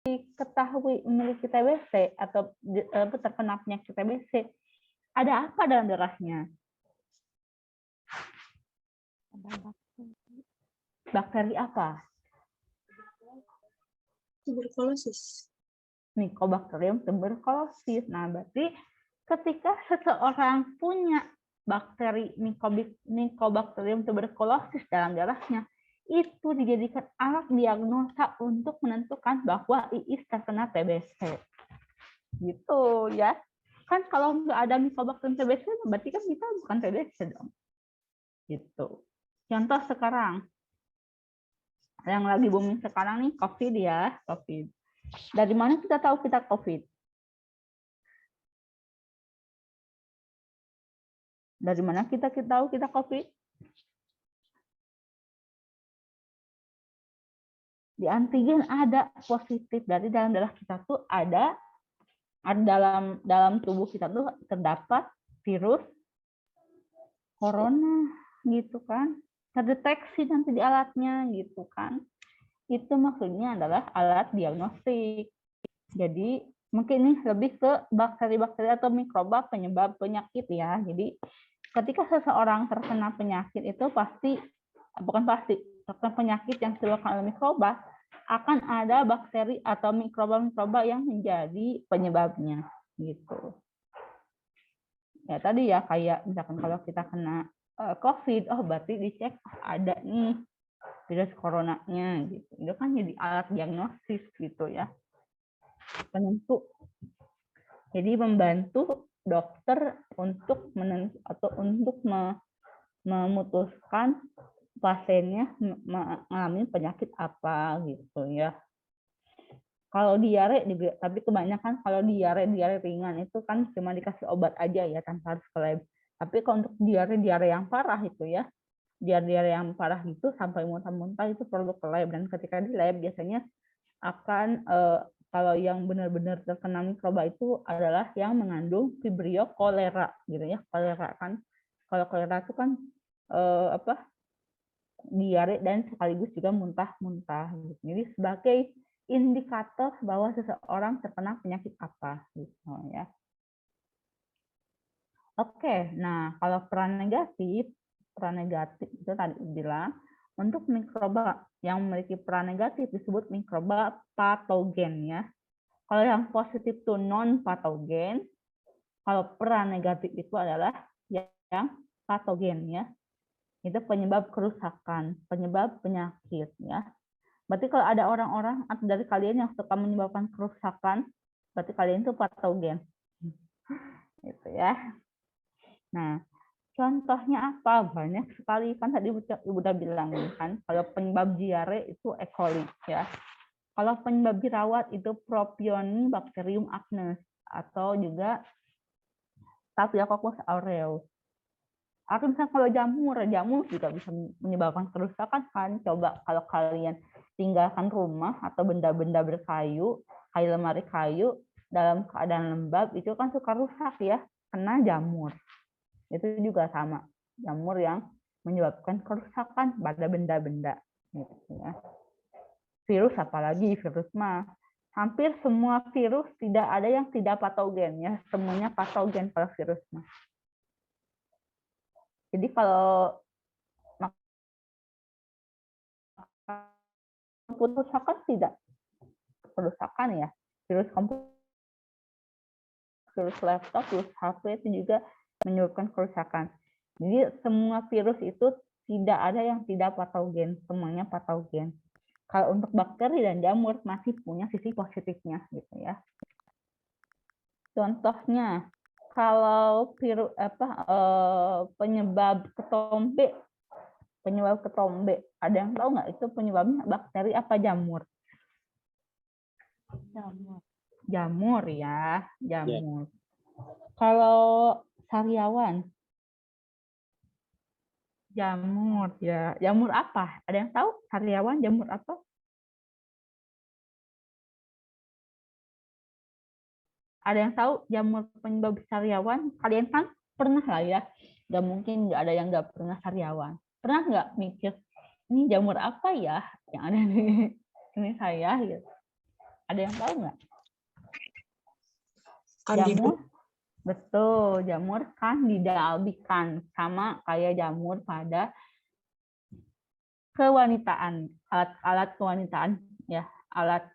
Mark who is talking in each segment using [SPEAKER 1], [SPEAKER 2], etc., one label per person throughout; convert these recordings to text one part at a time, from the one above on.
[SPEAKER 1] diketahui memiliki TBC atau terkena penyakit TBC, ada apa dalam darahnya? Bakteri apa?
[SPEAKER 2] Tuberkulosis.
[SPEAKER 1] Mycobacterium tuberculosis. Nah, berarti ketika seseorang punya bakteri Mycobacterium tuberculosis dalam darahnya, itu dijadikan alat diagnosa untuk menentukan bahwa Iis terkena TBC. Gitu ya. Kan kalau nggak ada Mycobacterium TBC, berarti kan kita bukan TBC dong. Gitu. Contoh sekarang, yang lagi booming sekarang nih COVID ya, COVID. Dari mana kita tahu kita COVID? Dari mana kita tahu kita COVID? Di antigen ada positif, dari dalam darah kita tuh ada dalam tubuh kita tuh terdapat virus corona gitu kan, terdeteksi nanti di alatnya gitu kan. Itu maksudnya adalah alat diagnostik. Jadi mungkin ini lebih ke bakteri-bakteri atau mikroba penyebab penyakit ya. Jadi ketika seseorang terkena penyakit itu terkena penyakit yang disebabkan oleh mikroba, akan ada bakteri atau mikroba-mikroba yang menjadi penyebabnya gitu. Ya tadi ya kayak misalkan kalau kita kena COVID, oh berarti dicek ada nih virus coronanya gitu. Itu kan jadi alat diagnosis gitu ya. Penentu. Jadi membantu dokter untuk memutuskan pasiennya mengalami penyakit apa gitu ya. Kalau diare juga, tapi kebanyakan kalau diare ringan itu kan cuma dikasih obat aja ya tanpa harus ke lab. Tapi kalau untuk diare yang parah itu ya, diare yang parah itu sampai muntah-muntah itu perlu ke lab, dan ketika di lab biasanya akan kalau yang benar-benar terkena mikroba itu adalah yang mengandung Vibrio cholera gitu ya. Kolera kan, kalau kolera itu kan diare dan sekaligus juga muntah-muntah gitu. Jadi sebagai indikator bahwa seseorang terkena penyakit apa gitu ya. Oke, nah kalau peran negatif itu tadi bilang untuk mikroba yang memiliki peran negatif disebut mikroba patogen ya. Kalau yang positif itu non patogen, kalau peran negatif itu adalah yang patogen ya. Itu penyebab kerusakan, penyebab penyakit ya. Berarti kalau ada orang-orang atau dari kalian yang suka menyebabkan kerusakan, berarti kalian itu patogen. Gitu ya. Nah, contohnya apa? Banyak sekali, kan tadi Ibu udah bilang kan, kalau penyebab diare itu E. coli ya. Kalau penyebab jerawat itu Propionibacterium acnes atau juga Staphylococcus aureus. Atau misalnya kalau jamur juga bisa menyebabkan kerusakan kan. Coba kalau kalian tinggalkan rumah atau benda-benda berkayu, kayak lemari kayu dalam keadaan lembab, itu kan suka rusak ya, kena jamur. Itu juga sama, jamur yang menyebabkan kerusakan pada benda-benda. Gitu ya. Virus apalagi, virus mah hampir semua virus tidak ada yang tidak patogen ya, semuanya patogen kalau virus mah. Jadi kalau kerusakan tidak kerusakan ya, virus komputer, virus laptop, virus HP itu juga menyebabkan kerusakan. Jadi semua virus itu tidak ada yang tidak patogen, semuanya patogen. Kalau untuk bakteri dan jamur masih punya sisi positifnya gitu ya. Contohnya kalau virus penyebab ketombe, ada yang tahu nggak itu penyebabnya bakteri apa jamur? Jamur ya, jamur. Kalau sariawan, jamur ya, jamur apa? Ada yang tahu sariawan jamur apa? Ada yang tahu jamur penyebab sariawan? Kalian kan pernah lah ya, nggak mungkin nggak ada yang nggak pernah sariawan. Pernah nggak mikir ini jamur apa ya yang ada di ini saya gitu? Ada yang tahu nggak?
[SPEAKER 2] Candida.
[SPEAKER 1] Jamur, betul, jamur Candida albicans, sama kayak jamur pada kewanitaan, alat-alat kewanitaan ya, alat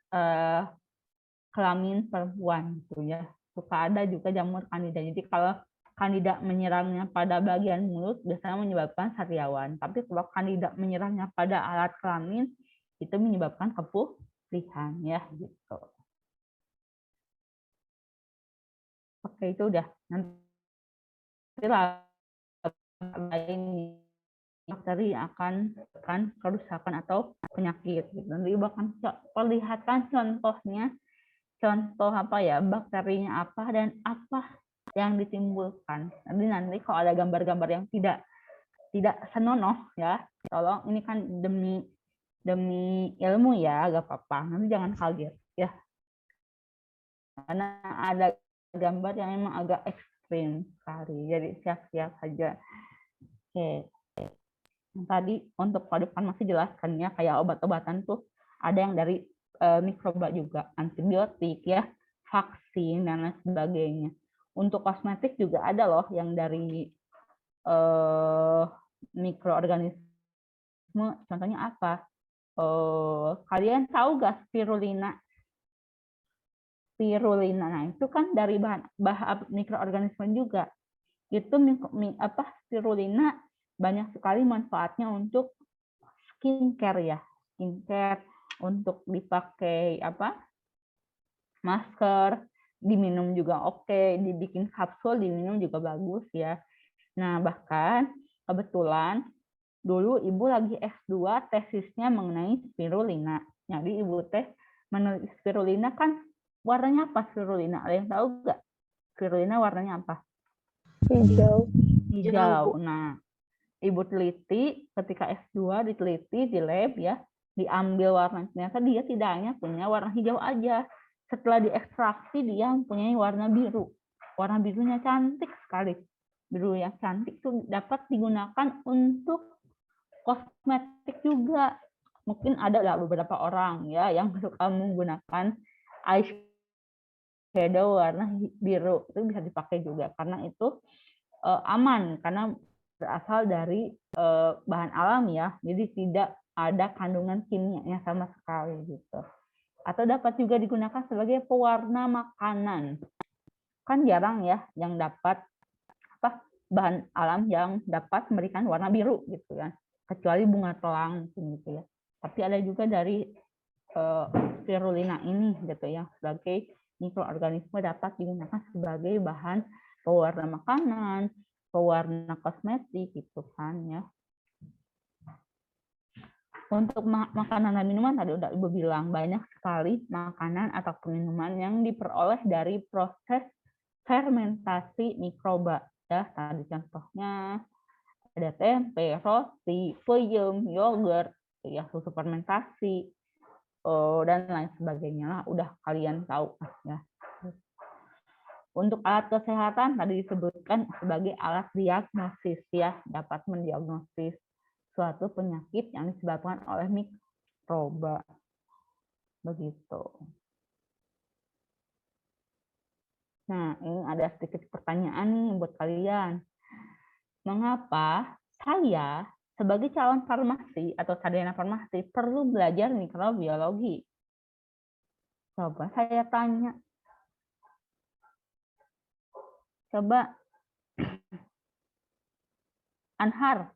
[SPEAKER 1] kelamin perempuan gitu ya. Suka ada juga jamur Candida. Jadi kalau Candida menyerangnya pada bagian mulut biasanya menyebabkan sariawan. Tapi kalau Candida menyerangnya pada alat kelamin itu menyebabkan kepulihan ya gitu. Oke, itu udah. Nanti lain bakteri akan kerusakan atau penyakit. Nanti bahkan perlihatkan contohnya, contoh apa ya, bakterinya apa dan apa yang ditimbulkan. Nanti kalau ada gambar-gambar yang tidak senonoh ya, tolong, ini kan demi ilmu ya, gak apa-apa. Nanti jangan kaget ya. Karena ada gambar yang memang agak ekstrim sekali. Jadi siap-siap saja. Oke. Tadi untuk padukan masih jelaskannya kayak obat-obatan tuh ada yang dari mikroba juga, antibiotik ya, vaksin dan lain sebagainya. Untuk kosmetik juga ada loh yang dari mikroorganisme. Contohnya apa? Kalian tahu gak spirulina? Spirulina, nah itu kan dari bahan mikroorganisme juga. Itu spirulina banyak sekali manfaatnya untuk skincare ya, skincare, untuk dipakai masker, diminum juga oke, dibikin kapsul, diminum juga bagus ya. Nah bahkan kebetulan dulu ibu lagi S2 tesisnya mengenai spirulina. Jadi ibu menulis spirulina kan warnanya apa spirulina? Ada yang tahu nggak? Spirulina warnanya apa?
[SPEAKER 3] Hijau.
[SPEAKER 1] Hijau. Nah, ibu teliti ketika S2, diteliti di lab ya, diambil warna, ternyata dia tidak hanya punya warna hijau aja. Setelah diekstraksi dia mempunyai warna biru. Warna birunya cantik sekali. Biru yang cantik itu dapat digunakan untuk kosmetik juga. Mungkin ada lah beberapa orang ya yang suka menggunakan eyeshadow warna biru, itu bisa dipakai juga karena itu aman, karena berasal dari bahan alami ya, jadi tidak ada kandungan kimianya sama sekali gitu. Atau dapat juga digunakan sebagai pewarna makanan. Kan jarang ya yang dapat bahan alam yang dapat memberikan warna biru gitu ya, kecuali bunga telang gitu ya. Tapi ada juga dari spirulina ini gitu ya, sebagai mikroorganisme dapat digunakan sebagai bahan pewarna makanan, pewarna kosmetik gitu kan ya. Untuk makanan dan minuman tadi udah ibu bilang, banyak sekali makanan atau minuman yang diperoleh dari proses fermentasi mikroba ya. Tadi contohnya ada tempe, roti, peyem, yogurt, ya, susu fermentasi dan lain sebagainya lah, udah kalian tahu ya. Untuk alat kesehatan tadi disebutkan sebagai alat diagnosis ya, dapat mendiagnosis suatu penyakit yang disebabkan oleh mikroba. Begitu. Nah, ini ada sedikit pertanyaan nih buat kalian. Mengapa saya sebagai calon farmasi atau sarjana farmasi perlu belajar mikrobiologi? Coba saya tanya. Coba Anhar.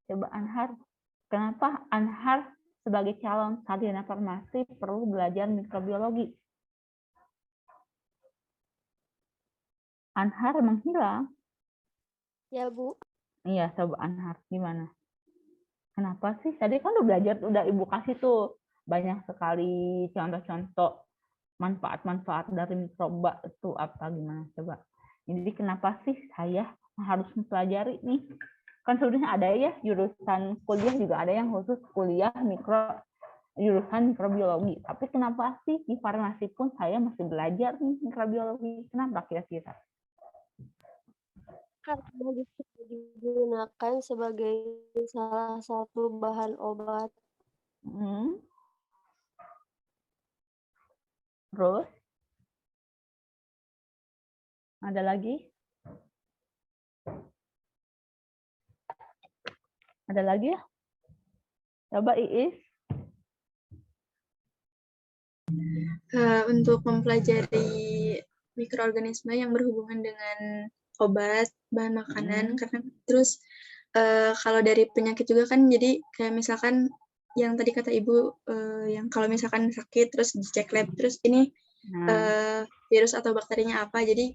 [SPEAKER 1] Coba Anhar, kenapa Anhar sebagai calon sarjana farmasi perlu belajar mikrobiologi? Anhar menghilang.
[SPEAKER 3] Ya, Bu.
[SPEAKER 1] Iya, coba Anhar, gimana? Kenapa sih? Tadi kan udah belajar, udah ibu kasih tuh banyak sekali contoh-contoh manfaat-manfaat dari mikroba itu apa, gimana coba. Jadi kenapa sih saya harus mempelajari nih? Kan sebenarnya ada ya jurusan kuliah juga ada yang khusus kuliah jurusan mikrobiologi. Tapi kenapa sih di farmasi pun saya masih belajar nih mikrobiologi? Kenapa kira-kira?
[SPEAKER 3] Karena bisa digunakan sebagai salah satu bahan obat.
[SPEAKER 1] Hmm, Terus ada lagi? Ada lagi ya? Coba Iis.
[SPEAKER 2] Untuk mempelajari mikroorganisme yang berhubungan dengan obat, bahan makanan, karena terus kalau dari penyakit juga kan, jadi kayak misalkan yang tadi kata Ibu, yang kalau misalkan sakit terus dicek lab, terus ini virus atau bakterinya apa, jadi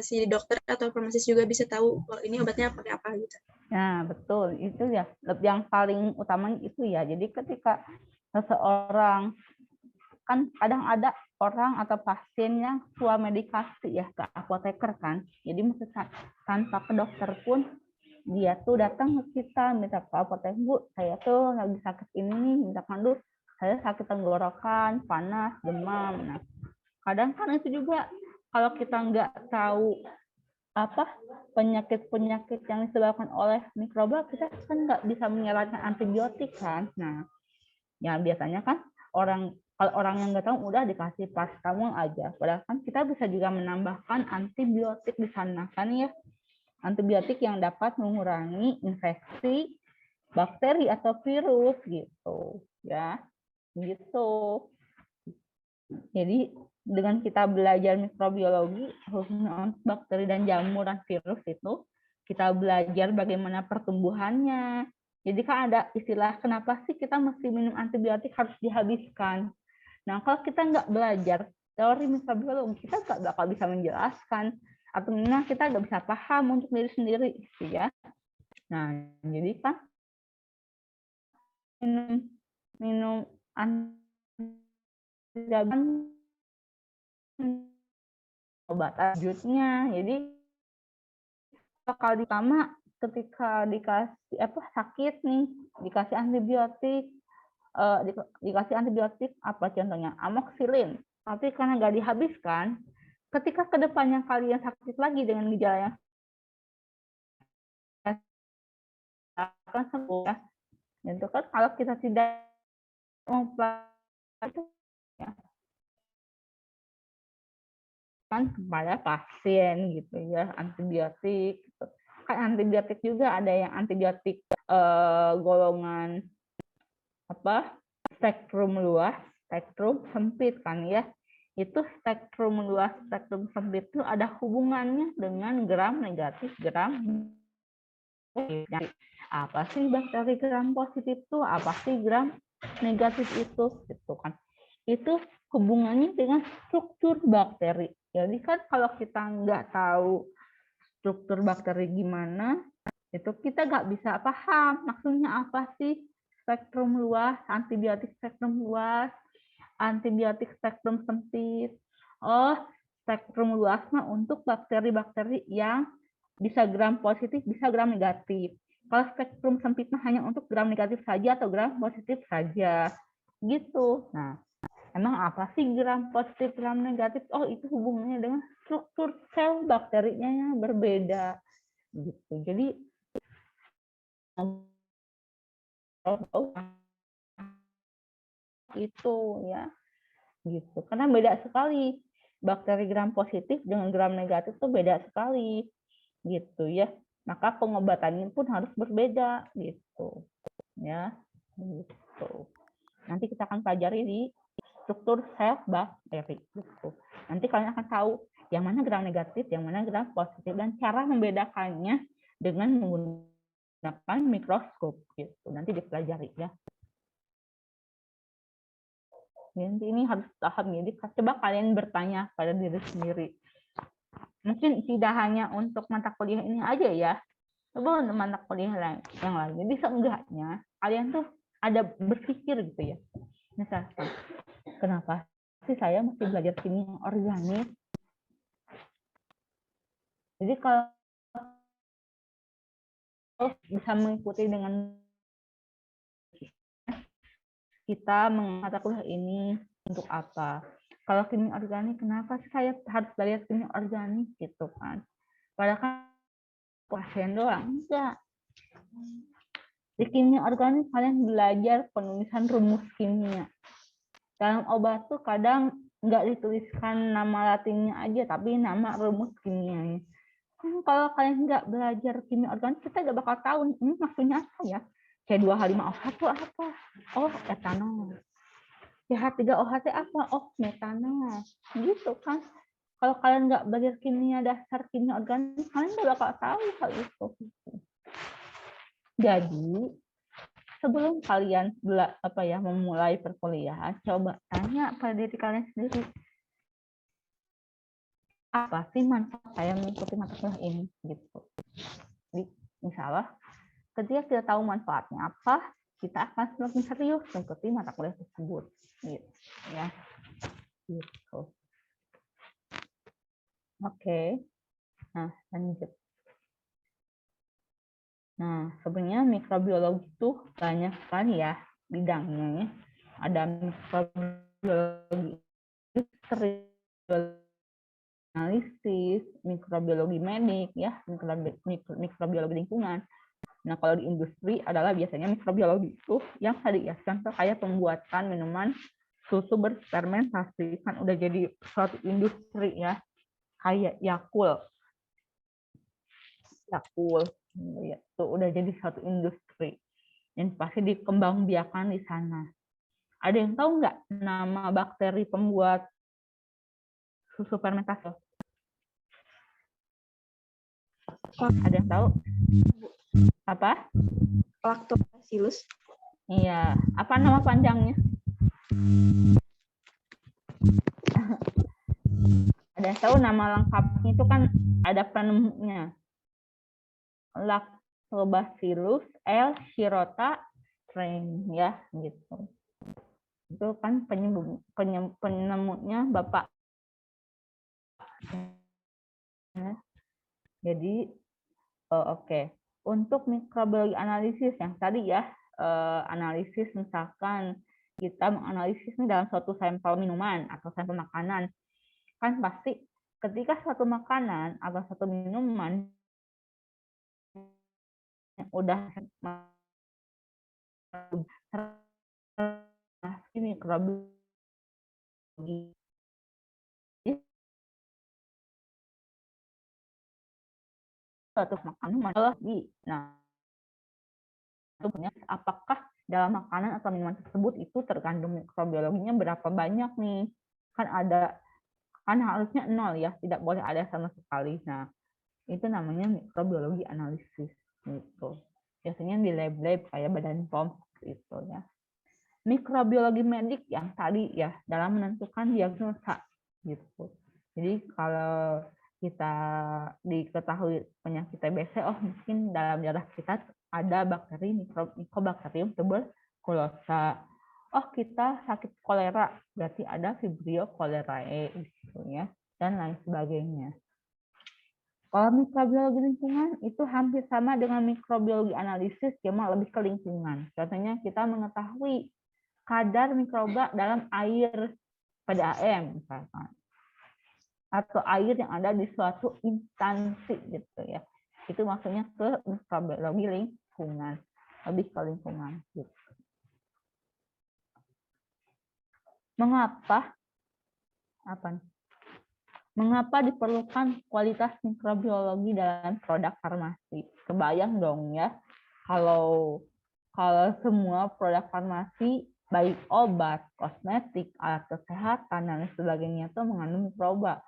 [SPEAKER 2] si dokter atau farmasis juga bisa tahu kalau ini obatnya pakai apa gitu.
[SPEAKER 1] Nah, betul. Itu ya yang paling utama itu ya. Jadi ketika seseorang, kan kadang ada orang atau pasien yang suah medikasi ya ke apoteker kan. Jadi maksudnya tanpa ke dokter pun dia tuh datang ke kita minta ke apoteker, Bu, saya tuh lagi sakit ini, misalkan dulu saya sakit tenggorokan, panas, demam. Nah, kadang kan itu juga kalau kita nggak tahu apa penyakit-penyakit yang disebabkan oleh mikroba, kita kan nggak bisa menyarankan antibiotik kan. Nah, ya biasanya kan kalau orang yang nggak tahu udah dikasih paracetamol aja. Padahal kan kita bisa juga menambahkan antibiotik di sana kan ya. Antibiotik yang dapat mengurangi infeksi bakteri atau virus gitu ya. Gitu. Jadi dengan kita belajar mikrobiologi, khususnya untuk bakteri dan jamur dan virus itu, kita belajar bagaimana pertumbuhannya. Jadi kan ada istilah, kenapa sih kita mesti minum antibiotik harus dihabiskan. Nah, kalau kita nggak belajar teori mikrobiologi, kita nggak bakal bisa menjelaskan, atau minimal kita nggak bisa paham untuk diri sendiri, gitu ya. Nah, jadi kan minum antibiotik obat lanjutnya. Jadi kali pertama ketika dikasih sakit nih, dikasih antibiotik, dikasih antibiotik apa contohnya amoxicillin, tapi karena nggak dihabiskan, ketika kedepannya kalian sakit lagi dengan gejala yang akan sembuh ya, itu kan kalau kita tidak mempelajari ya, kan kepada pasien gitu ya antibiotik gitu. Kan antibiotik juga ada yang antibiotik golongan spektrum luas, spektrum sempit kan ya. Itu spektrum luas, spektrum sempit itu ada hubungannya dengan gram negatif, gram positif. Apa sih bakteri gram positif itu? Apa sih gram negatif itu? Gitu kan. Itu hubungannya dengan struktur bakteri. Jadi kan kalau kita nggak tahu struktur bakteri gimana, itu kita nggak bisa paham maksudnya apa sih spektrum luas, antibiotik spektrum luas, antibiotik spektrum sempit. Oh, spektrum luas mah untuk bakteri-bakteri yang bisa gram positif, bisa gram negatif. Kalau spektrum sempit mah hanya untuk gram negatif saja atau gram positif saja. Gitu. Nah, emang apa sih gram positif, gram negatif? Oh, itu hubungannya dengan struktur sel bakterinya yang berbeda. Gitu. Jadi itu ya, gitu. Karena beda sekali. Bakteri gram positif dengan gram negatif itu beda sekali. Gitu ya. Maka pengobatannya pun harus berbeda gitu. Ya. Gitu. Nanti kita akan pelajari di struktur sel bakteri gitu. Nanti kalian akan tahu yang mana gram negatif, yang mana gram positif, dan cara membedakannya dengan menggunakan mikroskop gitu. Nanti dipelajari ya. Jadi ini harus paham. Jadi coba kalian bertanya pada diri sendiri. Mungkin tidak hanya untuk mata kuliah ini aja ya. Coba untuk mata kuliah yang lain. Jadi seenggaknya kalian tuh ada berpikir gitu ya. Misalkan, kenapa sih saya mesti belajar kimia organik? Jadi kalau bisa mengikuti dengan kita mata kuliah ini untuk apa? Kalau kimia organik, kenapa sih saya harus belajar kimia organik gitu kan? Padahal kan pasien doang, enggak. Di kimia organik kalian belajar penulisan rumus kimia. Dalam obat tuh kadang nggak dituliskan nama latinnya aja, tapi nama rumus kimianya. Kan kalau kalian nggak belajar kimia organik, kita nggak bakal tahu ini maksudnya apa ya. C2H5OH itu apa? Oh, etanol. CH3OH apa? Oh, metanol. Gitu kan. Kalau kalian nggak belajar kimia dasar kimia organik, kalian nggak bakal tahu hal itu. Jadi sebelum kalian memulai perkuliahan, coba tanya pada diri kalian sendiri, apa sih manfaat saya mengikuti mata kuliah ini? Gitu. Misalnya, ketika kita tahu manfaatnya apa, kita akan semakin serius mengikuti mata kuliah tersebut. Gitu, ya. Gitu. Oke. Nah, lanjut. Nah, sebenarnya mikrobiologi itu banyak sekali ya bidangnya. Ada mikrobiologi analisis, mikrobiologi medik, ya, mikrobiologi lingkungan. Nah, kalau di industri adalah biasanya mikrobiologi itu yang tadi ya, contoh kayak pembuatan minuman susu berfermentasi, kan udah jadi suatu industri ya, kayak Yakult ya, itu udah jadi satu industri yang pasti dikembangbiakan di sana. Ada yang tahu nggak nama bakteri pembuat susu fermentasi? Ada yang tahu? Apa?
[SPEAKER 2] Lactobacillus.
[SPEAKER 1] Iya. Apa nama panjangnya? Ada yang tahu nama lengkapnya itu kan ada penemunya. Lactobacillus L. shirota strain, ya, gitu. Itu kan penemunya Bapak. Jadi oke. Untuk mikrobiologi analisis yang tadi ya, analisis misalkan kita menganalisis ini dalam suatu sampel minuman atau sampel makanan, kan pasti ketika suatu makanan atau satu minuman yang udah mikrobiologi suatu makanan lagi. Nah, apakah dalam makanan atau minuman tersebut itu terkandung mikrobiologinya berapa banyak nih? Kan harusnya 0 ya, tidak boleh ada sama sekali. Nah, itu namanya mikrobiologi analisis gitu. Biasanya di lab-lab kayak Badan POM gitu ya. Mikrobiologi medik yang tadi ya, dalam menentukan diagnosa gitu. Jadi kalau kita diketahui penyakit TBC, oh mungkin dalam darah kita ada bakteri Mycobacterium tuberculosis. Oh kita sakit kolera, berarti ada Vibrio cholerae gitu ya, dan lain sebagainya. Kalau mikrobiologi lingkungan itu hampir sama dengan mikrobiologi analisis, cuma lebih ke lingkungan. Contohnya kita mengetahui kadar mikroba dalam air PDAM misalkan, atau air yang ada di suatu instansi gitu ya. Itu maksudnya ke mikrobiologi lingkungan, lebih ke lingkungan gitu. Mengapa diperlukan kualitas mikrobiologi dalam produk farmasi? Kebayang dong ya, kalau semua produk farmasi baik obat, kosmetik, alat kesehatan dan sebagainya itu mengandung mikroba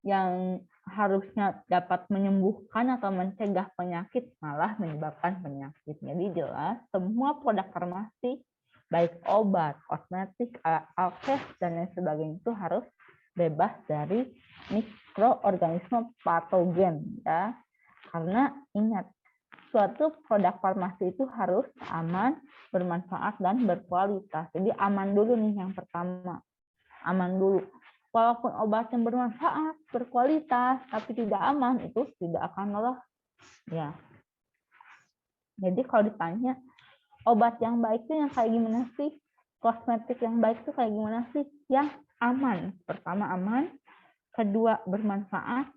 [SPEAKER 1] yang harusnya dapat menyembuhkan atau mencegah penyakit malah menyebabkan penyakit. Jadi jelas semua produk farmasi baik obat, kosmetik, alkes dan lain sebagainya itu harus bebas dari mikroorganisme patogen ya. Karena ingat, suatu produk farmasi itu harus aman, bermanfaat dan berkualitas. Jadi aman dulu nih yang pertama. Aman dulu. Walaupun obat yang bermanfaat, berkualitas, tapi tidak aman, itu tidak akan lolos. Ya. Jadi kalau ditanya, obat yang baik itu yang kayak gimana sih? Kosmetik yang baik itu kayak gimana sih? Yang aman. Pertama aman, kedua bermanfaat,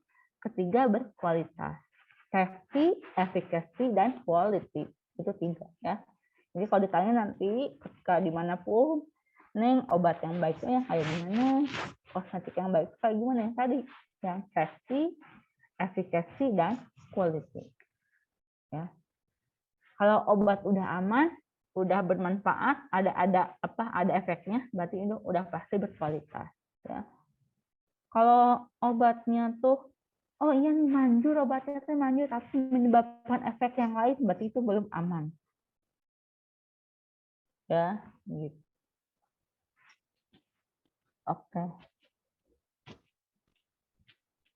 [SPEAKER 1] ketiga berkualitas. safety, efficacy, dan quality. Itu 3 ya. Jadi kalau ditanya nanti ketika dimanapun, Neng obat yang baik itu yang kayak gimana, kosmetik yang baik itu kayak gimana yang tadi, yang safety, efficacy, dan quality. Ya. Kalau obat udah aman, udah bermanfaat, ada efeknya, berarti itu udah pasti berkualitas. Ya. Kalau obatnya tuh, oh iya nih manjur obatnya tuh manjur, tapi menyebabkan efek yang lain, berarti itu belum aman. Ya, gitu. Oke.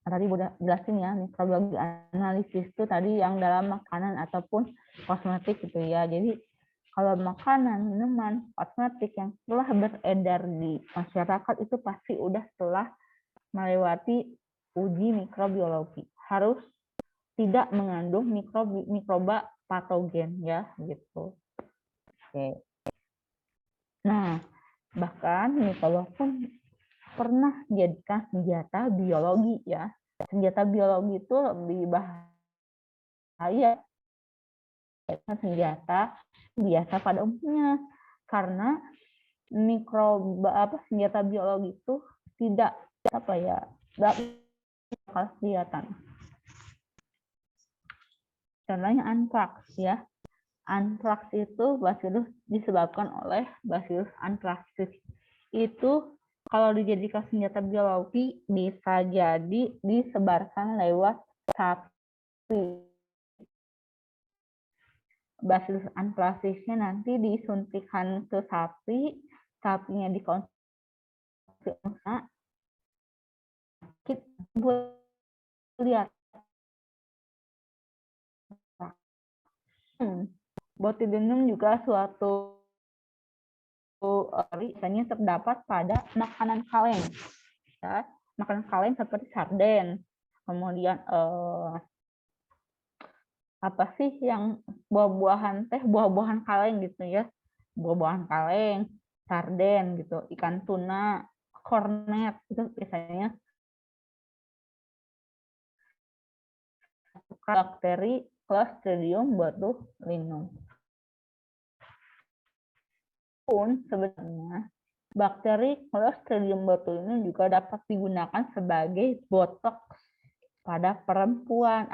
[SPEAKER 1] Tadi udah jelasin ya, mikrobiologi analisis itu tadi yang dalam makanan ataupun kosmetik gitu ya. Jadi kalau makanan, minuman, kosmetik yang telah beredar di masyarakat itu pasti udah setelah melewati uji mikrobiologi. Harus tidak mengandung mikroba patogen ya gitu. Oke. Nah, bahkan mikroba pun pernah dijadikan senjata biologi ya. Senjata biologi itu lebih bahaya senjata biasa pada umumnya karena senjata biologi itu tidak bakal kelihatan. Contohnya antraks ya. Antraks itu bacillus disebabkan oleh Bacillus anthracis. Itu kalau dijadikan senjata biologi bisa jadi disebarkan lewat sapi. Bacillus anthracisnya nanti disuntikan ke sapi, sapinya dikonsumsi sakit, lihat. Botulinum juga suatu biasanya terdapat pada makanan kaleng. Ya. Makanan kaleng seperti sarden, kemudian apa sih yang buah-buahan kaleng gitu ya, buah-buahan kaleng, sarden gitu, ikan tuna, kornet itu biasanya bakteri Clostridium botulinum. Pun sebenarnya bakteri Clostridium botulinum juga dapat digunakan sebagai botox pada perempuan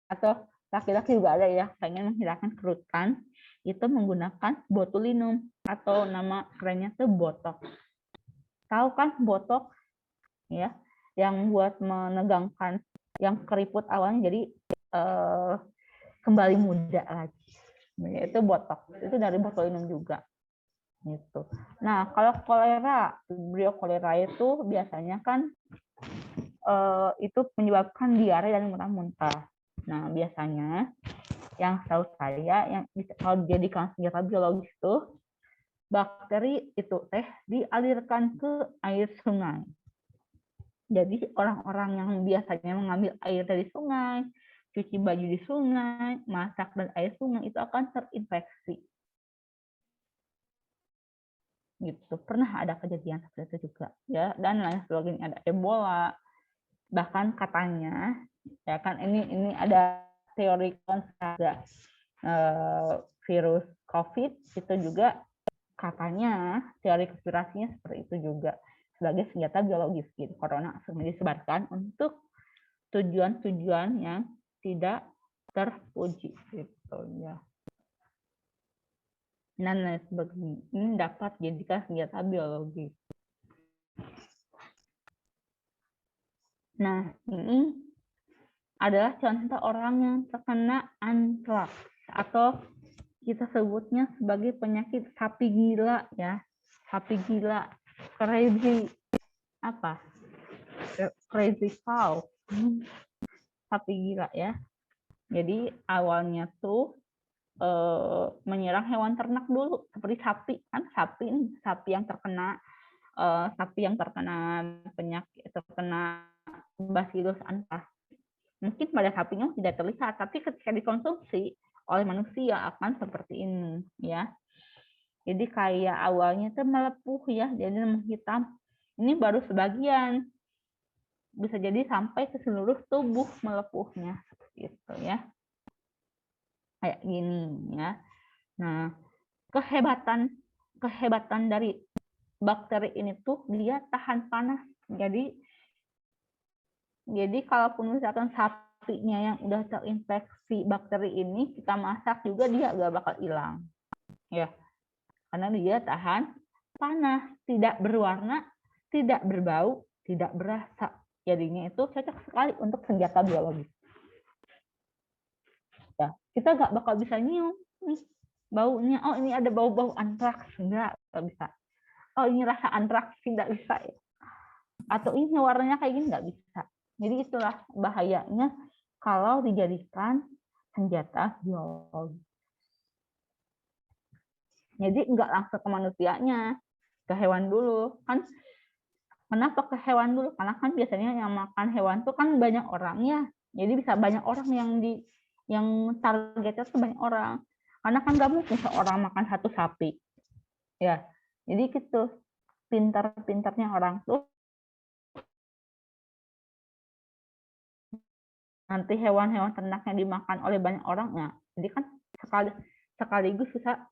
[SPEAKER 1] atau laki-laki juga ada ya, pengen menghilangkan kerutan, itu menggunakan botulinum atau nama kerennya itu botox. Tahu kan botox ya, yang buat menegangkan yang keriput awalnya jadi kembali muda lagi. Itu botox, itu dari botulinum juga. Gitu. Nah, kalau kolera, Vibrio kolera itu biasanya kan itu menyebabkan diare dan muntah-muntah. Nah, biasanya yang tahu saya yang kalau dijadikan senjata biologis itu bakteri itu dialirkan ke air sungai. Jadi orang-orang yang biasanya mengambil air dari sungai, cuci baju di sungai, masak dari air sungai itu akan terinfeksi. Gitu. Pernah ada kejadian seperti itu juga ya, dan lain sebagainya, ada Ebola. Bahkan katanya ya kan ini ada teori konspirasi virus COVID itu juga katanya teori konspirasinya seperti itu juga sebagai senjata biologis gitu. Corona disebarkan untuk tujuan-tujuan yang tidak terpuji gitu ya. Dan lain sebagainya. Ini dapat dijadikan senjata biologi. Nah, ini adalah contoh orang yang terkena antraks atau kita sebutnya sebagai penyakit sapi gila ya. Sapi gila, crazy apa? Crazy cow. Sapi gila ya. Jadi awalnya tuh menyerang hewan ternak dulu seperti sapi kan, sapi yang terkena penyakit, terkena Bacillus anthracis. Mungkin pada sapinya tidak terlihat, tapi ketika dikonsumsi oleh manusia akan seperti ini ya. Jadi kayak awalnya itu melepuh ya, jadi menghitam. Ini baru sebagian. bisa jadi sampai ke seluruh tubuh melepuhnya gitu ya. Kayak gini ya. Nah, kehebatan dari bakteri ini tuh dia tahan panas. Jadi kalaupun misalkan sapinya yang udah terinfeksi bakteri ini kita masak juga dia gak bakal hilang. Ya. Karena dia tahan panas, tidak berwarna, tidak berbau, tidak berasa. Jadinya itu cocok sekali untuk senjata biologis. Ya, kita nggak bakal bisa nyium nih baunya. Oh, ini ada bau-bau antraks, nggak bisa. Oh, ini rasa antraks, tidak bisa. Atau ini warnanya kayak gini, nggak bisa. Jadi itulah bahayanya kalau dijadikan senjata biologis. Jadi nggak langsung ke manusianya, ke hewan dulu. Kan kenapa ke hewan dulu? Karena kan biasanya yang makan hewan tuh kan banyak orang ya. Jadi bisa banyak orang yang targetnya tuh banyak orang. Karena kan nggak mungkin seorang makan satu sapi. Ya. Jadi gitu. Pintar-pintarnya orang tuh nanti hewan-hewan ternaknya dimakan oleh banyak orang ya. Jadi kan sekaligus bisa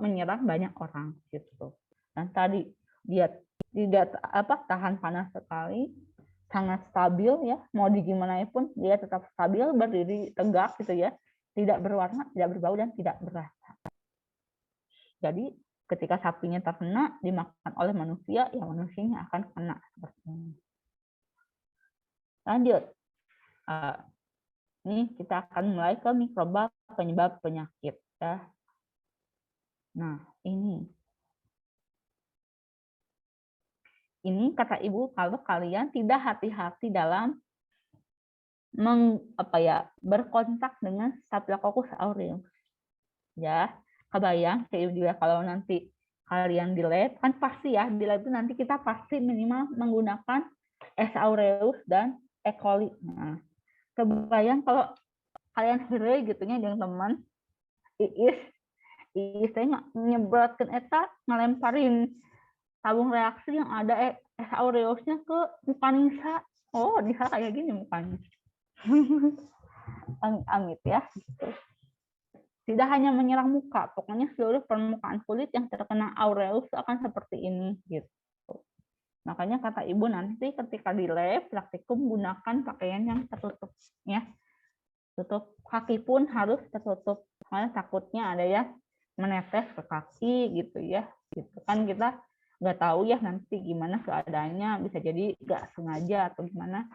[SPEAKER 1] menyerang banyak orang gitu. Dan tadi dia tidak tahan panas sekali, sangat stabil ya, mau digimana pun dia tetap stabil, berdiri tegak gitu ya, tidak berwarna, tidak berbau dan tidak berasa. Jadi ketika sapinya terkena dimakan oleh manusia, ya manusianya akan kena seperti ini. Lanjut. Ini kita akan mulai ke mikroba penyebab penyakit ya. Nah, ini kata Ibu kalau kalian tidak hati-hati dalam berkontak dengan Staphylococcus aureus. Ya, kebayang kayak juga kalau nanti kalian di lab kan pasti ya di lab itu nanti kita pasti minimal menggunakan S. aureus dan E. coli. Nah, kebayang kalau kalian hore gitu nya dengan teman Iis teh nyebratkeun eta ngelemparin tabung reaksi yang ada S. aureusnya ke muka Nisa. Oh, Nisa kayak gini mukanya. Amit ya. Gitu. Tidak hanya menyerang muka, pokoknya seluruh permukaan kulit yang terkena aureus akan seperti ini gitu. Makanya kata Ibu nanti ketika di lab praktikum gunakan pakaian yang tertutup ya. Tutup kaki pun harus tertutup. Karena takutnya ada ya menetes ke kaki gitu ya. Gitu kan kita nggak tahu ya nanti gimana keadaannya, bisa jadi nggak sengaja atau gimana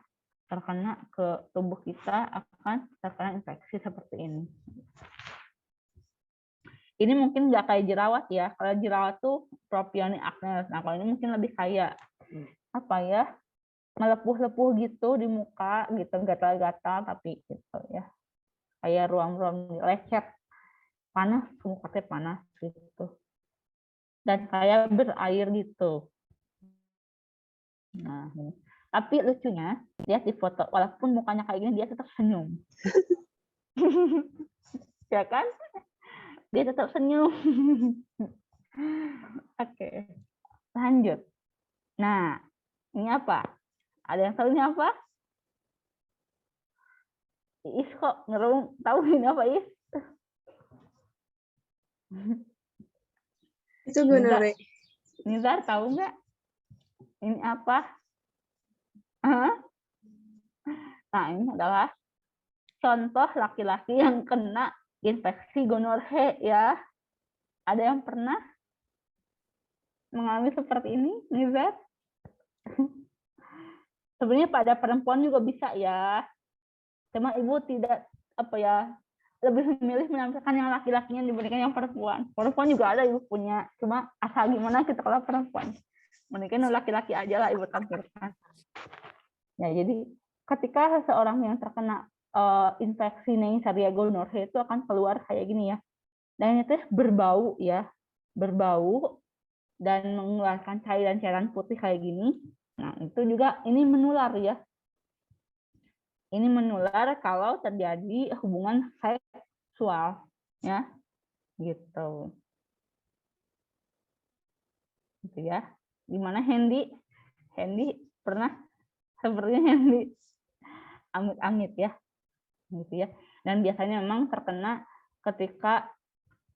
[SPEAKER 1] terkena ke tubuh kita akan terkena infeksi seperti ini. Ini mungkin nggak kayak jerawat ya. Kalau jerawat tuh Propionii acnes. Nah, kalau ini mungkin lebih kayak apa ya? Melepuh-lepuh gitu di muka gitu, gatal-gatal tapi gitu ya. Kayak ruam-ruam lecet. Panas, mukanya panas gitu. Dan kayak berair gitu. Nah, ini. Tapi lucunya, lihat di foto, walaupun mukanya kayak gini, dia tetap senyum. Ya kan? Dia tetap senyum. Oke, lanjut. Nah, ini apa? Ada yang tahu ini apa? Iis kok ngerung tahu ini apa, Iis?
[SPEAKER 2] Itu gonore.
[SPEAKER 1] Nizar tahu nggak? Ini apa? Hah? Nah, ini adalah contoh laki-laki yang kena infeksi gonorhe ya. Ada yang pernah mengalami seperti ini, Nizar? Sebenarnya pada perempuan juga bisa ya. Cuma Ibu tidak lebih memilih menampilkan yang laki-lakinya dibandingkan yang perempuan. Perempuan juga ada Ibu punya, cuma asal gimana kita kalau perempuan. Mendingan laki-laki aja lah Ibu tampilkan. Ya, jadi ketika seseorang yang terkena infeksi Neisseria gonorrhoeae itu akan keluar kayak gini ya. Dan itu berbau ya, berbau dan mengeluarkan cairan-cairan putih kayak gini. Nah, itu juga ini menular ya. Ini menular kalau terjadi hubungan seksual ya. Gitu. Gitu ya. Gimana Hendy? Hendy pernah sepertinya yang di amit-amit ya, gitu ya. Dan biasanya memang terkena ketika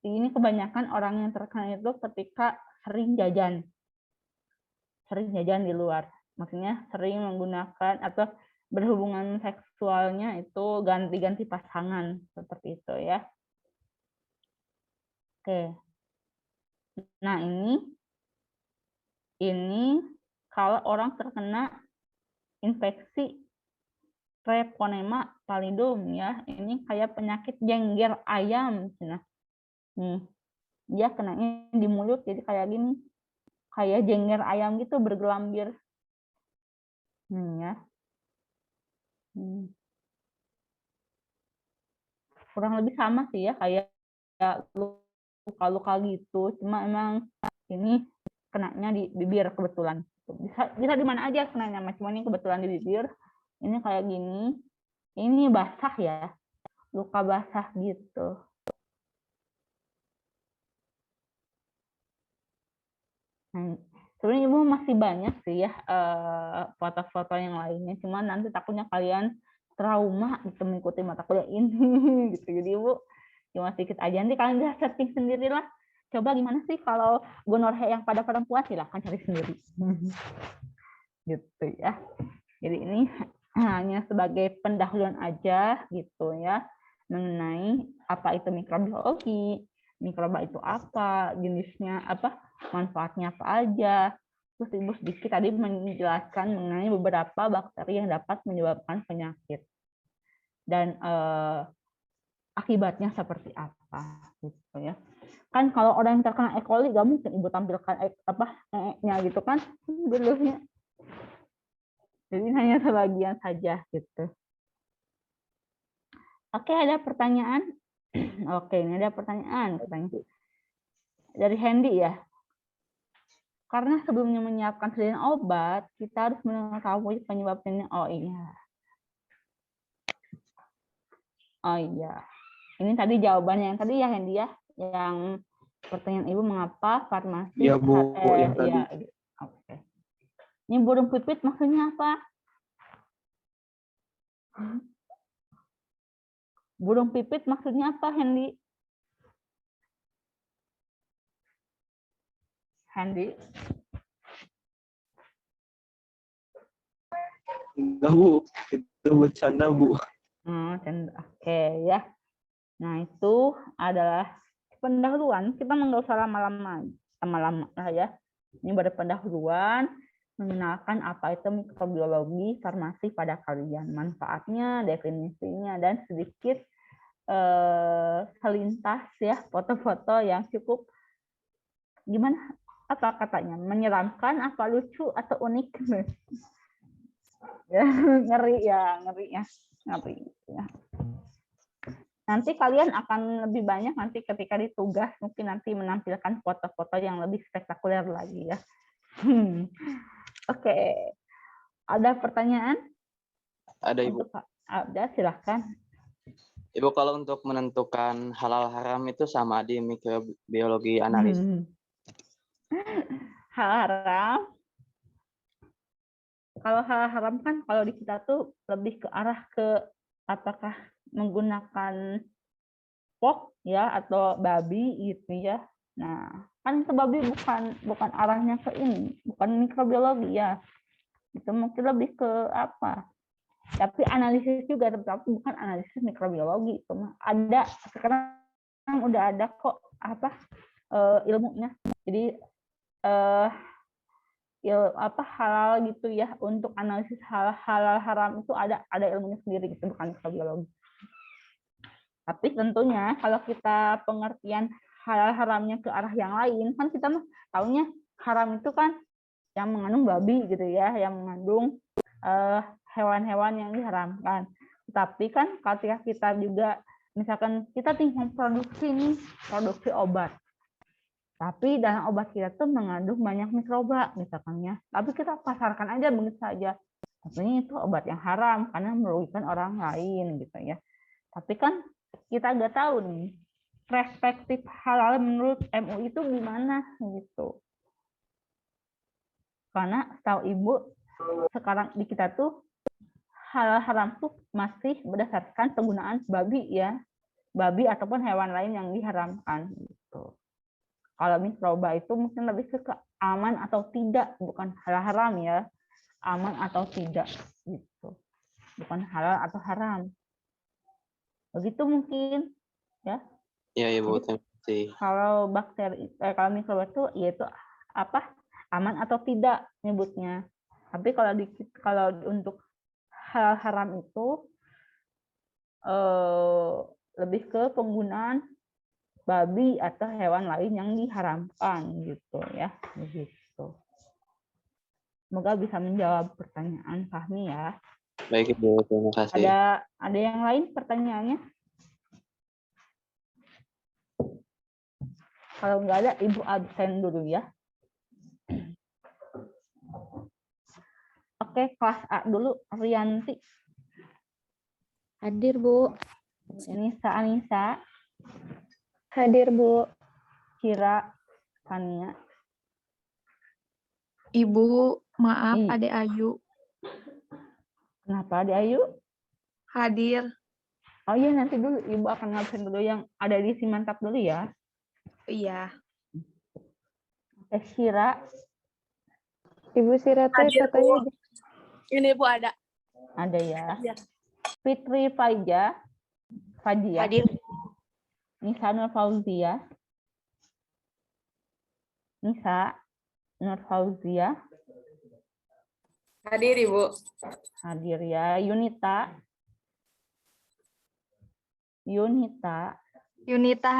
[SPEAKER 1] ini kebanyakan orang yang terkena itu ketika sering jajan di luar. Maksudnya sering menggunakan atau berhubungan seksualnya itu ganti-ganti pasangan seperti itu ya. Oke. Nah, ini kalau orang terkena infeksi Treponema pallidum ya, ini kayak penyakit jengger ayam. Nah, nih dia kenanya di mulut jadi kayak gini, kayak jengger ayam gitu bergelambir. Ya. Kurang lebih sama sih ya, kayak luka-luka gitu, cuma emang ini kenanya di bibir kebetulan. Bisa di mana aja kenanya, cuma ini kebetulan di bibir. Ini kayak gini, ini basah ya, luka basah gitu. Nah, sebenarnya Ibu masih banyak sih ya foto-foto yang lainnya, cuma nanti takutnya kalian trauma gitu mengikuti mata kuliah ini gitu. Jadi Ibu cuma sedikit aja, nanti kalian bisa searching sendirilah. Coba gimana sih kalau gonorrhea yang pada perempuan, silahkan cari sendiri. Gitu ya. Jadi ini hanya sebagai pendahuluan aja gitu ya, mengenai apa itu mikrobiologi, mikroba itu apa, jenisnya apa, manfaatnya apa aja. Terus Ibu sedikit tadi menjelaskan mengenai beberapa bakteri yang dapat menyebabkan penyakit dan akibatnya seperti apa gitu ya. Kan kalau orang yang terkena E. coli gak mungkin Ibu tampilkan nya gitu kan dulunya. Jadi hanya sebagian saja gitu. Oke, ada pertanyaan? Oke, ini ada pertanyaan dari Hendy ya. Karena sebelumnya menyiapkan sediaan obat, kita harus mengetahui penyebabnya. Oh iya. Oh iya. Ini tadi jawabannya yang tadi ya Hendy ya, yang pertanyaan Ibu mengapa farmasi?
[SPEAKER 4] Iya Bu, yang tadi.
[SPEAKER 1] Ya, oke. Ini burung pipit maksudnya apa? Burung pipit maksudnya apa, Hendy? Hendy?
[SPEAKER 4] Enggak Bu, itu bercanda Bu.
[SPEAKER 1] Oke ya. Nah itu adalah pendahuluan. Kita nggak usah lama-lama ya. Ini baru pendahuluan mengenalkan apa itu mikrobiologi farmasi pada kalian, manfaatnya, definisinya, dan sedikit selintas ya foto-foto yang cukup gimana, apa katanya, menyeramkan, apa lucu atau unik. Ya, ngeri ya. Nanti kalian akan lebih banyak nanti ketika ditugas, mungkin nanti menampilkan foto-foto yang lebih spektakuler lagi ya. Oke. Ada pertanyaan?
[SPEAKER 5] Ada Ibu.
[SPEAKER 1] Ada, silahkan.
[SPEAKER 5] Ibu, kalau untuk menentukan halal haram itu sama di mikrobiologi analis.
[SPEAKER 1] Halal haram. Kalau halal haram kan kalau di kita tuh lebih ke arah ke apakah menggunakan pork ya atau babi gitu ya. Nah, kan itu babi bukan arahnya ke ini, bukan mikrobiologi ya. Itu mungkin lebih ke apa? Tapi analisis juga, tapi bukan analisis mikrobiologi. Itu mah ada sekarang udah ada kok ilmunya. Jadi halal gitu ya, untuk analisis halal haram itu ada ilmunya sendiri gitu, bukan mikrobiologi. Tapi tentunya kalau kita pengertian halal haramnya ke arah yang lain, kan kita mah taunya haram itu kan yang mengandung babi gitu ya, yang mengandung hewan-hewan yang diharamkan. Tapi kan ketika kita juga misalkan kita tinggal produksi obat, tapi dalam obat kita tuh mengandung banyak mikroba misalkannya, tapi kita pasarkan aja begitu saja, tentunya itu obat yang haram karena merugikan orang lain gitu ya. Tapi kan kita nggak tahu nih perspektif halal menurut MUI itu gimana gitu. Karena setahu Ibu sekarang di kita tuh halal haram tuh masih berdasarkan penggunaan babi ya, babi ataupun hewan lain yang diharamkan gitu. Kalau mikroba itu mungkin lebih ke aman atau tidak, bukan halal haram ya, aman atau tidak gitu, bukan halal atau haram. Begitu mungkin ya.
[SPEAKER 5] Iya, Ibu.
[SPEAKER 1] Jadi,
[SPEAKER 5] Terima kasih.
[SPEAKER 1] kalau bakteri, kalau mikroba itu yaitu apa? Aman atau tidak nyebutnya. Tapi kalau untuk halal haram itu lebih ke penggunaan babi atau hewan lain yang diharamkan gitu ya, begitu. Semoga bisa menjawab pertanyaan Fahmi ya.
[SPEAKER 5] Baik, Ibu. Terima kasih.
[SPEAKER 1] Ada yang lain pertanyaannya? Kalau nggak ada, Ibu absen dulu ya. Oke, kelas A dulu, Rianti.
[SPEAKER 3] Hadir, Bu.
[SPEAKER 1] Anissa,
[SPEAKER 3] Hadir, Bu.
[SPEAKER 1] Kira, Tania.
[SPEAKER 6] Ibu, maaf,
[SPEAKER 1] Ih.
[SPEAKER 6] Adek Ayu.
[SPEAKER 1] Kenapa Ade Ayu?
[SPEAKER 6] Hadir.
[SPEAKER 1] Oh iya, nanti dulu Ibu akan ngabsen dulu yang ada di Simantap dulu ya.
[SPEAKER 6] Iya.
[SPEAKER 1] Oke, Syira,
[SPEAKER 3] Ibu Sirate
[SPEAKER 6] Hadir, Bu.
[SPEAKER 3] fotonya
[SPEAKER 6] Ini Bu ada.
[SPEAKER 1] ada ya.
[SPEAKER 6] Iya.
[SPEAKER 1] Fitri Fajia,
[SPEAKER 6] Hadir.
[SPEAKER 1] Nisa Nur Fauzia,
[SPEAKER 6] Hadir, Ibu.
[SPEAKER 1] hadir ya. Yunita,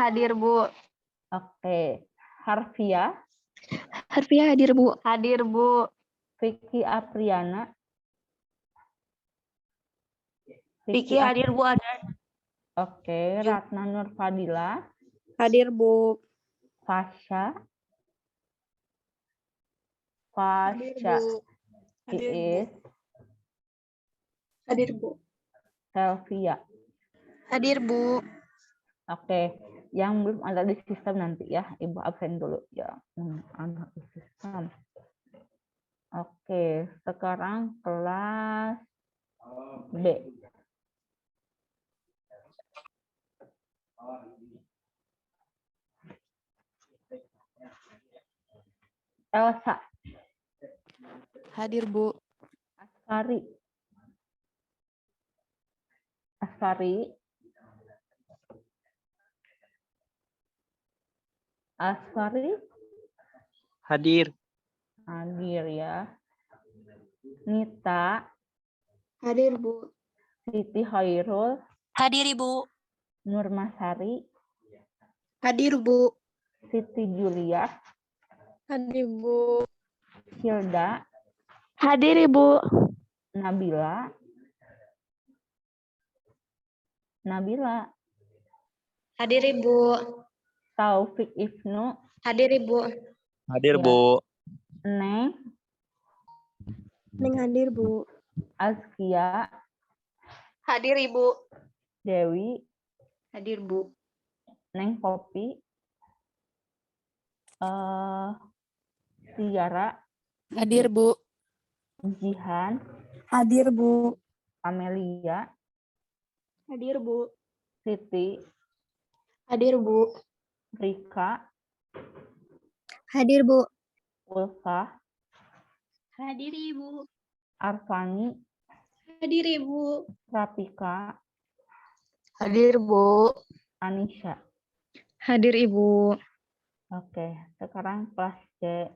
[SPEAKER 6] hadir, Bu.
[SPEAKER 1] oke. Harvia,
[SPEAKER 3] Harfiah hadir, Bu.
[SPEAKER 6] Hadir, Bu.
[SPEAKER 1] Vicky Apriana,
[SPEAKER 6] Vicky hadir, Bu. Ada.
[SPEAKER 1] Oke. Ratna Nur Fadila,
[SPEAKER 3] Hadir, Bu.
[SPEAKER 1] Fasha, Iis,
[SPEAKER 2] Hadir, Bu.
[SPEAKER 1] Selvia.
[SPEAKER 3] Hadir, Bu.
[SPEAKER 1] Oke, yang belum ada di sistem nanti ya, Ibu absen dulu ya. Ada di sistem. Oke, sekarang kelas B. Elsa,
[SPEAKER 3] Hadir, Bu.
[SPEAKER 1] Asfari,
[SPEAKER 4] Hadir.
[SPEAKER 1] hadir ya. Nita,
[SPEAKER 2] Hadir, Bu.
[SPEAKER 1] Siti Khairul,
[SPEAKER 3] Hadir, Ibu.
[SPEAKER 1] Nurmasari,
[SPEAKER 3] Hadir, Bu.
[SPEAKER 1] Siti Julia,
[SPEAKER 3] Hadir, Bu.
[SPEAKER 1] Hilda,
[SPEAKER 3] Hadir, Ibu.
[SPEAKER 1] Nabila,
[SPEAKER 3] Hadir, Ibu.
[SPEAKER 1] Taufik Ibnu,
[SPEAKER 3] Hadir, Ibu.
[SPEAKER 4] Hadir,
[SPEAKER 1] Ya.
[SPEAKER 4] Bu.
[SPEAKER 1] Neng,
[SPEAKER 3] Neng hadir, Bu.
[SPEAKER 1] Azkia,
[SPEAKER 3] Hadir, Ibu.
[SPEAKER 1] Dewi,
[SPEAKER 3] Hadir, Bu.
[SPEAKER 1] Neng Popi, Tiara,
[SPEAKER 3] Hadir, Bu.
[SPEAKER 1] Jihan,
[SPEAKER 3] Hadir, Bu.
[SPEAKER 1] Amelia,
[SPEAKER 3] Hadir, Bu.
[SPEAKER 1] Siti,
[SPEAKER 3] Hadir, Bu.
[SPEAKER 1] Rika,
[SPEAKER 3] Hadir, Bu.
[SPEAKER 1] Ulfa,
[SPEAKER 3] Hadir, Ibu.
[SPEAKER 1] Arfani,
[SPEAKER 3] Hadir, Ibu.
[SPEAKER 1] Rapika,
[SPEAKER 3] Hadir, Bu.
[SPEAKER 1] Anisha.
[SPEAKER 3] Hadir, Ibu.
[SPEAKER 1] Oke, sekarang kelas C.